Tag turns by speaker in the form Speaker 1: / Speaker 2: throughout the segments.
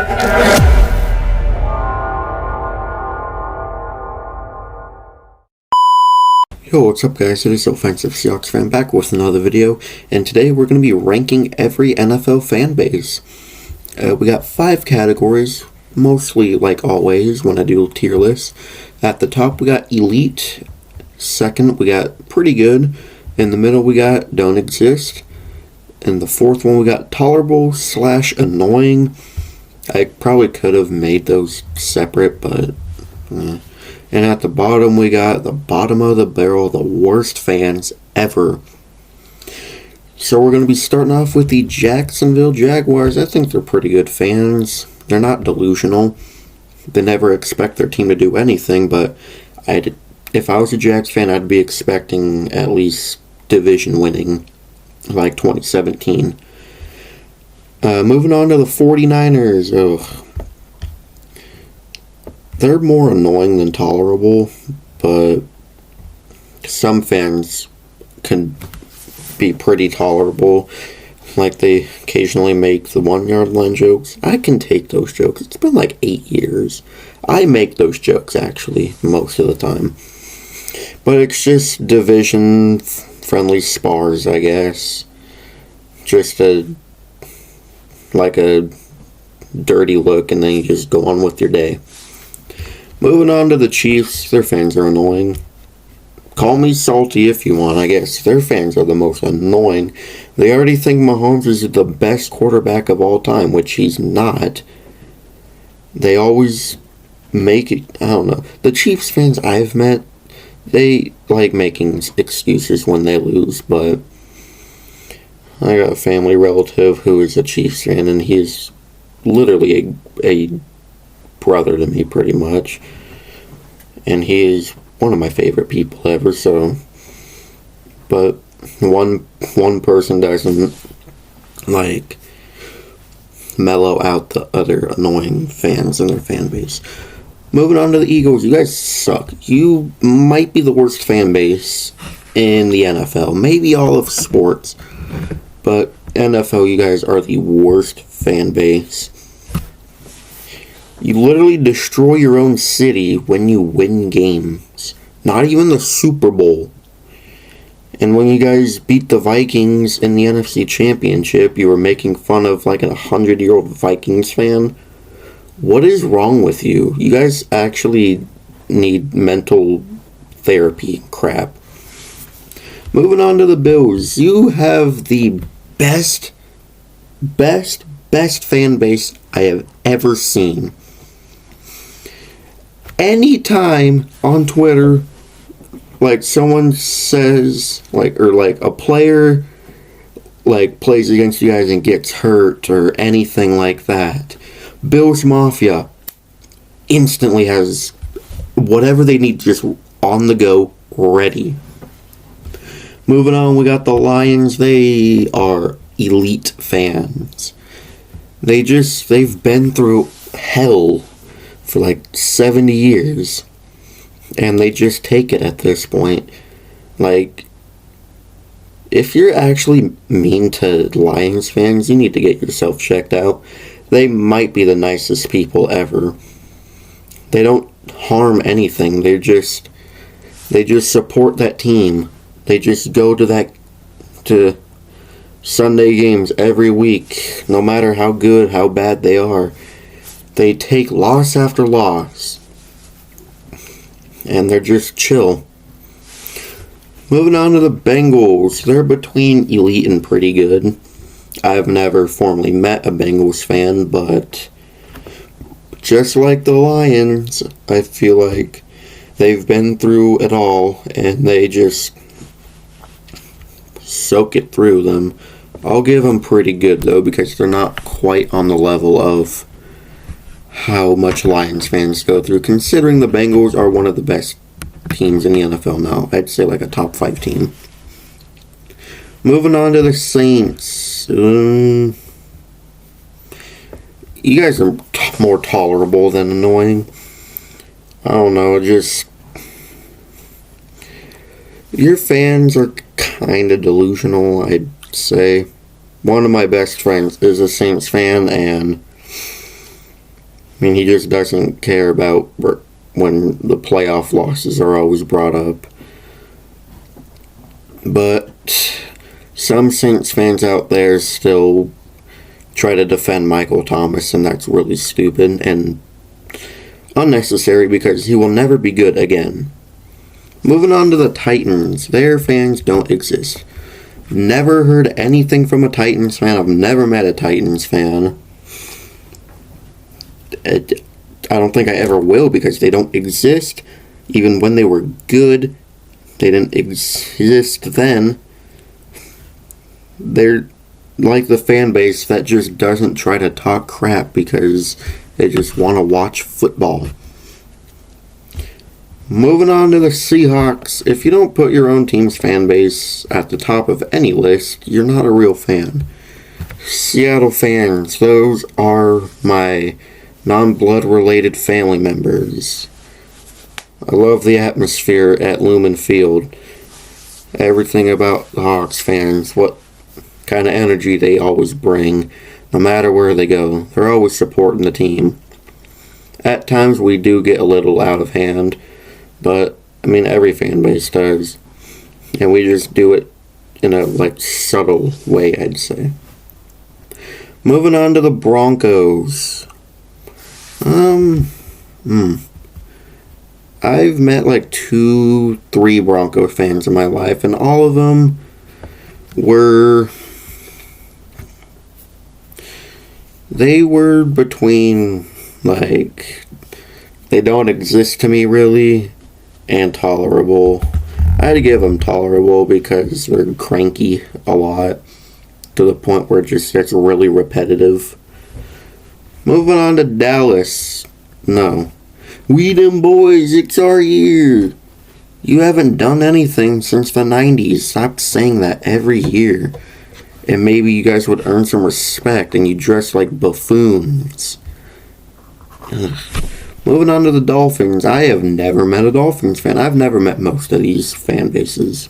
Speaker 1: Yo, what's up guys, it is Offensive Seahawks fan back with another video, and today we're going to be ranking every NFL fan base. We got 5 categories, mostly like always when I do tier lists. At the top we got Elite, second we got Pretty Good, in the middle we got Don't Exist, and the fourth one we got Tolerable / Annoying. I probably could have made those separate, but and at the bottom, we got the bottom of the barrel, the worst fans ever. So we're going to be starting off with the Jacksonville Jaguars. I think they're pretty good fans. They're not delusional. They never expect their team to do anything, but if I was a Jags fan, I'd be expecting at least division winning, like 2017. Moving on to the 49ers. Ugh. They're more annoying than tolerable, but some fans can be pretty tolerable. Like, they occasionally make the 1-yard line jokes. I can take those jokes. It's been like 8 years. I make those jokes, actually, most of the time. But it's just division-friendly spars, I guess. Just like a dirty look, and then you just go on with your day. Moving on to the Chiefs, their fans are annoying. Call me salty if you want, I guess. Their fans are the most annoying. They already think Mahomes is the best quarterback of all time, which he's not. They always make it, I don't know. The Chiefs fans I've met, they like making excuses when they lose, but I got a family relative who is a Chiefs fan, and he's literally a brother to me, pretty much, and he is one of my favorite people ever. So, but one person doesn't like mellow out the other annoying fans in their fan base. Moving on to the Eagles, you guys suck. You might be the worst fan base in the NFL, maybe all of sports, but NFL, you guys are the worst fan base. You literally destroy your own city when you win games. Not even the Super Bowl. And when you guys beat the Vikings in the NFC Championship, you were making fun of like a 100-year-old Vikings fan. What is wrong with you? You guys actually need mental therapy crap. Moving on to the Bills. You have the best fan base I have ever seen. Anytime on Twitter, like, someone says, or a player, plays against you guys and gets hurt or anything like that, Bills Mafia instantly has whatever they need just on the go, ready. Moving on, we got the Lions. They are elite fans. They've been through hell for like 70 years, and they just take it at this point. Like, if you're actually mean to Lions fans, you need to get yourself checked out. They might be the nicest people ever. They don't harm anything. They just support that team. They just go to Sunday games every week, no matter how good, how bad they are. They take loss after loss, and they're just chill. Moving on to the Bengals. They're between elite and pretty good. I've never formally met a Bengals fan, but just like the Lions, I feel like they've been through it all, and they just soak it through them. I'll give them pretty good, though, because they're not quite on the level of how much Lions fans go through, considering the Bengals are one of the best teams in the NFL now. I'd say like a top 5 team. Moving on to the Saints. You guys are more tolerable than annoying. I don't know, just your fans are kind of delusional, I'd say. One of my best friends is a Saints fan, and I mean, he just doesn't care about when the playoff losses are always brought up. But some Saints fans out there still try to defend Michael Thomas, and that's really stupid and unnecessary because he will never be good again. Moving on to the Titans. Their fans don't exist. Never heard anything from a Titans fan. I've never met a Titans fan. I don't think I ever will because they don't exist. Even when they were good, they didn't exist then. They're like the fan base that just doesn't try to talk crap because they just want to watch football. Moving on to the Seahawks. If you don't put your own team's fan base at the top of any list, you're not a real fan. Seattle fans, those are my non-blood related family members. I love the atmosphere at Lumen Field. Everything about the Hawks fans, what kind of energy they always bring, no matter where they go. They're always supporting the team. At times we do get a little out of hand, but I mean every fan base does. And we just do it in a subtle way, I'd say. Moving on to the Broncos. I've met 2-3 Bronco fans in my life, and all of them were between they don't exist to me really and tolerable. I had to give them tolerable because they're cranky a lot to the point where it just gets really repetitive. Moving on to Dallas. No. We them boys, it's our year. You haven't done anything since the 90s. Stop saying that every year. And maybe you guys would earn some respect and you dress like buffoons. Ugh. Moving on to the Dolphins. I have never met a Dolphins fan. I've never met most of these fan bases.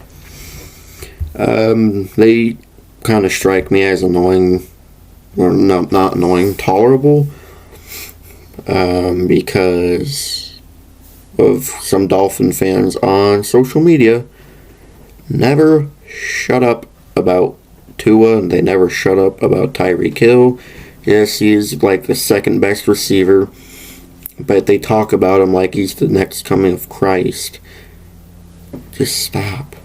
Speaker 1: They kind of strike me as annoying. Or no, not annoying, tolerable. Because of some Dolphin fans on social media never shut up about Tua, and they never shut up about Tyreek Hill. Yes, he is the second best receiver, but they talk about him like he's the next coming of Christ. Just stop.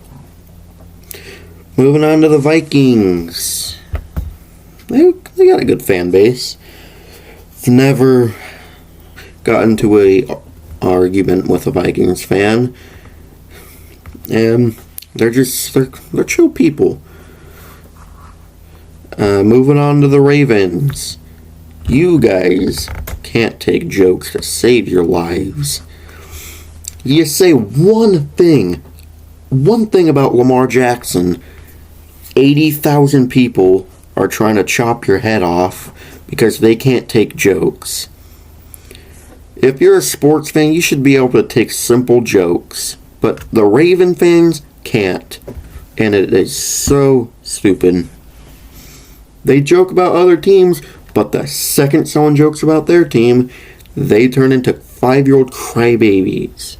Speaker 1: Moving on to the Vikings. They got a good fan base. Never got into a argument with a Vikings fan, and they're chill people. Moving on to the Ravens. You guys can't take jokes to save your lives. You say one thing about Lamar Jackson, 80,000 people are trying to chop your head off because they can't take jokes. If you're a sports fan, you should be able to take simple jokes. But the Raven fans can't. And it is so stupid. They joke about other teams, but the second someone jokes about their team, they turn into 5-year-old crybabies.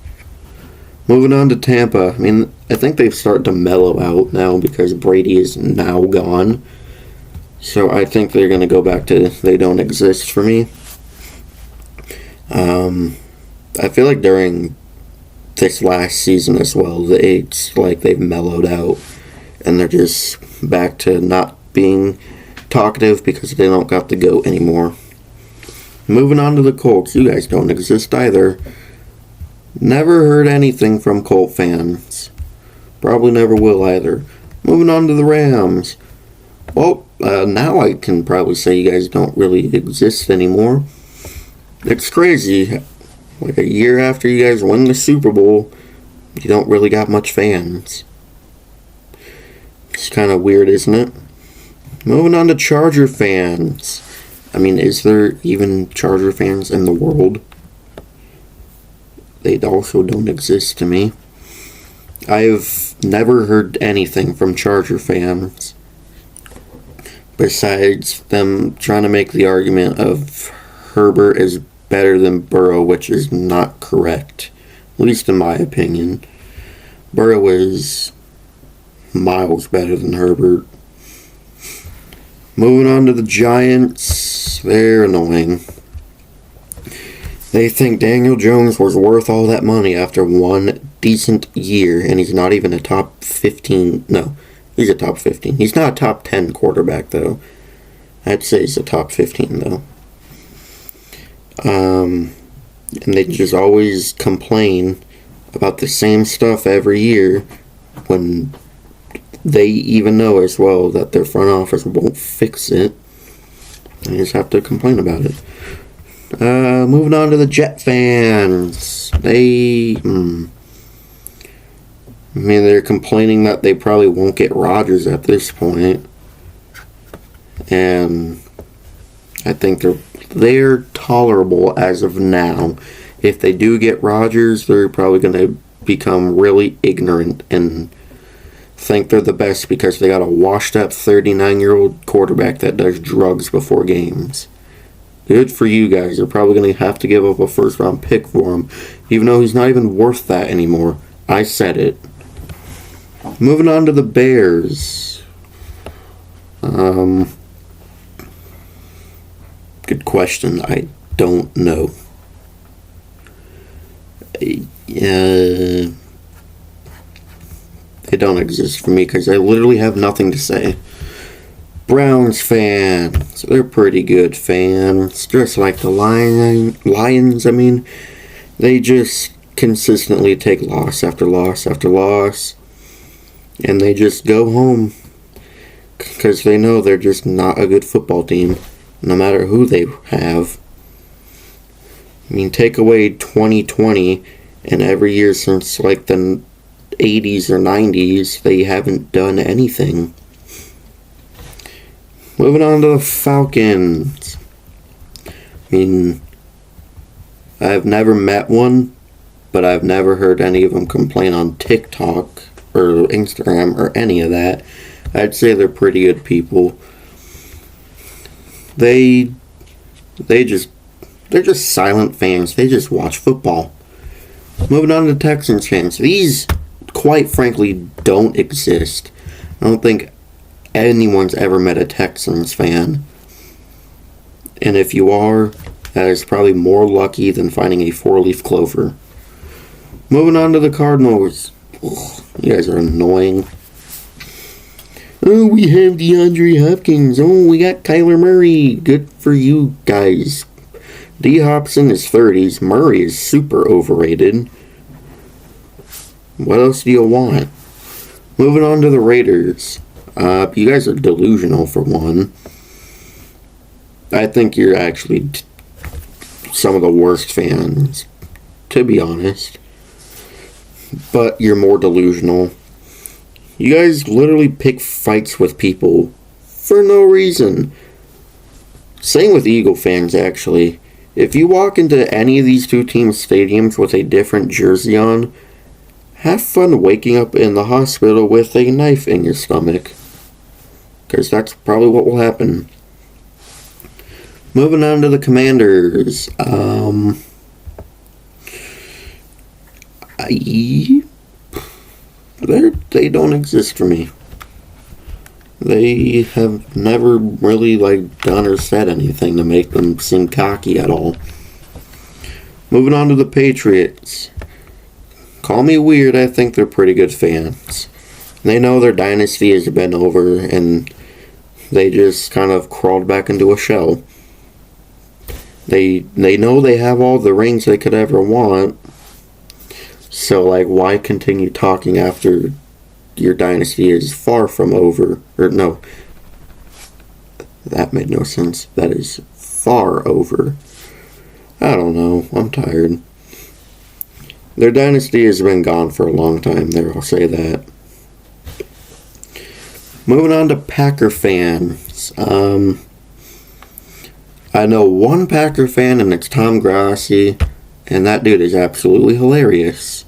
Speaker 1: Moving on to Tampa. I mean, I think they've started to mellow out now because Brady is now gone. So I think they're going to go back to they don't exist for me. I feel like during this last season as well, it's like they've mellowed out and they're just back to not being talkative because they don't got the GOAT anymore. Moving on to the Colts. You guys don't exist either. Never heard anything from Colt fans. Probably never will either. Moving on to the Rams. Well, now I can probably say you guys don't really exist anymore. It's crazy. A year after you guys win the Super Bowl, you don't really got much fans. It's kind of weird, isn't it? Moving on to Charger fans. I mean, is there even Charger fans in the world? They also don't exist to me. I've never heard anything from Charger fans besides them trying to make the argument of Herbert is better than Burrow, which is not correct, at least in my opinion. Burrow is miles better than Herbert. Moving on to the Giants, they're annoying. They think Daniel Jones was worth all that money after one decent year, and he's not even a top 15. No, he's a top 15. He's not a top 10 quarterback, though. I'd say he's a top 15, though. And they just always complain about the same stuff every year when they even know as well that their front office won't fix it. They just have to complain about it. Moving on to the Jet fans. They're complaining that they probably won't get Rodgers at this point. And I think they're tolerable as of now. If they do get Rodgers, they're probably going to become really ignorant and think they're the best because they got a washed-up 39-year-old quarterback that does drugs before games. Good for you guys. You're probably going to have to give up a first-round pick for him, even though he's not even worth that anymore. I said it. Moving on to the Bears. Good question. I don't know. They don't exist for me because I literally have nothing to say. Browns fans. They're pretty good fans. Just like the Lions, they just consistently take loss after loss after loss. And they just go home because they know they're just not a good football team, no matter who they have. Take away 2020, and every year since like the 80s or 90s, they haven't done anything. Moving on to the Falcons. I've never met one, but I've never heard any of them complain on TikTok or Instagram or any of that. I'd say they're pretty good people. They're just silent fans. They just watch football. Moving on to Texans fans. These, quite frankly, don't exist. I don't think anyone's ever met a Texans fan. And if you are, that is probably more lucky than finding a four-leaf clover. Moving on to the Cardinals. Ugh, you guys are annoying. Oh, we have DeAndre Hopkins. Oh, we got Kyler Murray. Good for you guys. D-Hop's in his 30s. Murray is super overrated. What else do you want? Moving on to the Raiders. You guys are delusional for one. I think you're actually some of the worst fans, to be honest. But you're more delusional. You guys literally pick fights with people for no reason. Same with Eagle fans, actually. If you walk into any of these two teams' stadiums with a different jersey on, have fun waking up in the hospital with a knife in your stomach. Because that's probably what will happen. Moving on to the Commanders. They don't exist for me. They have never really done or said anything to make them seem cocky at all. Moving on to the Patriots. Call me weird, I think they're pretty good fans. They know their dynasty has been over and they just kind of crawled back into a shell. They know they have all the rings they could ever want. So, why continue talking after your dynasty is far from over? Or, no. That made no sense. That is far over. I don't know. I'm tired. Their dynasty has been gone for a long time there, I'll say that. Moving on to Packer fans. I know one Packer fan, and it's Tom Grassi, and that dude is absolutely hilarious.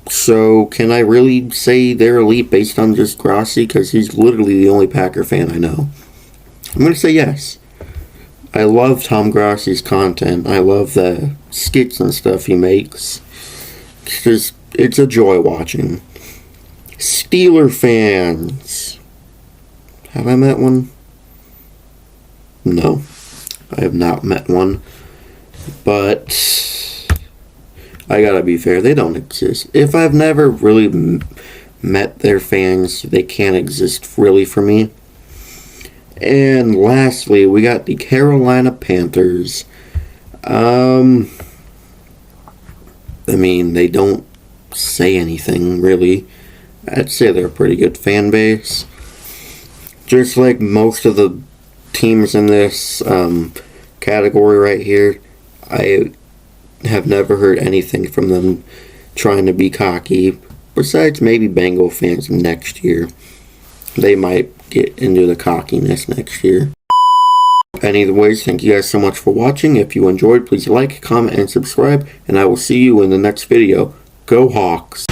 Speaker 1: So, can I really say they're elite based on just Grassi? Because he's literally the only Packer fan I know. I'm going to say yes. I love Tom Grassi's content. I love the skits and stuff he makes. It's a joy watching. Steeler fans. Have I met one? No. I have not met one. But I gotta be fair, they don't exist. If I've never really met their fans, they can't exist really for me. And lastly, we got the Carolina Panthers. I mean, they don't say anything, really. I'd say they're a pretty good fan base. Just like most of the teams in this category right here, I have never heard anything from them trying to be cocky. Besides maybe Bengal fans next year. They might get into the cockiness next year. Anyways, thank you guys so much for watching. If you enjoyed, please like, comment, and subscribe. And I will see you in the next video. Go Hawks!